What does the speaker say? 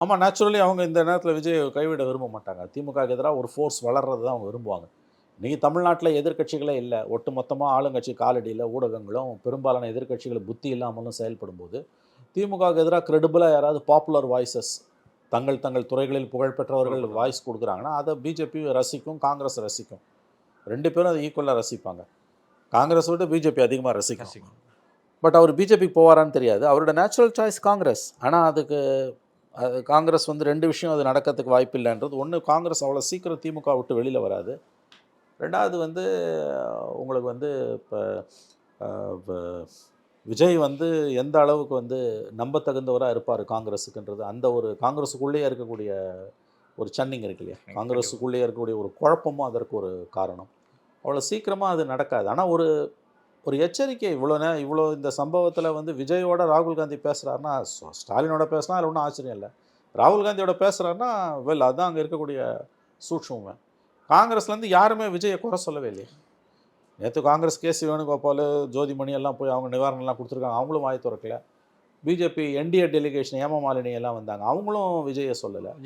ஆமாம், நேச்சுரலி அவங்க இந்த நேரத்தில் விஜய் கைவிட விரும்ப மாட்டாங்க. திமுகவுக்கு எதிராக ஒரு ஃபோர்ஸ் வளர்றது தான் அவங்க விரும்புவாங்க. இன்றைக்கி தமிழ்நாட்டில் எதிர்க்கட்சிகளே இல்லை. ஒட்டு மொத்தமாக ஆளுங்கட்சி காலடியில் ஊடகங்களும் பெரும்பாலான எதிர்க்கட்சிகள் புத்தி இல்லாமலும் செயல்படும்போது திமுகவுக்கு எதிராக கிரெடிபிளாக யாராவது பாப்புலர் வாய்ஸஸ் தங்கள் தங்கள் துறைகளில் புகழ்பெற்றவர்கள் வாய்ஸ் கொடுக்குறாங்கன்னா அதை பிஜேபி ரசிக்கும், காங்கிரஸ் ரசிக்கும். 2 பேரும் அதை ஈக்குவலாக ரசிப்பாங்க. காங்கிரஸ் விட பிஜேபி அதிகமாக ரசிக்கும். பட் அவர் பிஜேபிக்கு போவாரான்னு தெரியாது. அவரோட நேச்சுரல் சாய்ஸ் காங்கிரஸ். ஆனால் காங்கிரஸ் 2 விஷயம் அது நடக்கிறதுக்கு வாய்ப்பு இல்லைன்றது. ஒன்று, காங்கிரஸ் அவ்வளோ சீக்கிரம் திமுக விட்டு வெளியில் வராது. 2வது உங்களுக்கு இப்போ விஜய் எந்த அளவுக்கு நம்பத்தகுந்தவராக இருப்பார் காங்கிரஸுக்குன்றது, அந்த ஒரு காங்கிரஸுக்குள்ளேயே இருக்கக்கூடிய ஒரு சன்னிங் இருக்கு இல்லையா, காங்கிரஸுக்குள்ளேயே இருக்கக்கூடிய ஒரு குழப்பமும் அதற்கு ஒரு காரணம். அவ்வளோ சீக்கிரமாக அது நடக்காது. ஆனால் ஒரு எச்சரிக்கை. இவ்வளோ இந்த சம்பவத்தில் விஜயோட ராகுல் காந்தி பேசுகிறாருன்னா, ஸ்டாலினோட பேசினா அதில் ஒன்றும் ஆச்சரியம் இல்லை. ராகுல் காந்தியோட பேசுகிறாருன்னா அதுதான் அங்கே இருக்கக்கூடிய சூட்சுமை. காங்கிரஸ்லேருந்து யாருமே விஜயை குறை சொல்லவே இல்லையே. நேற்று காங்கிரஸ் கேசி வேணுகோபால், ஜோதிமணி எல்லாம் போய் அவங்க நிவாரணம்லாம் கொடுத்துருக்காங்க, அவங்களும் வாய் திறக்கல. பிஜேபி என்டிஏ டெலிகேஷன் ஹேமமாலினி எல்லாம் வந்தாங்க, அவங்களும் விஜயை சொல்லலை.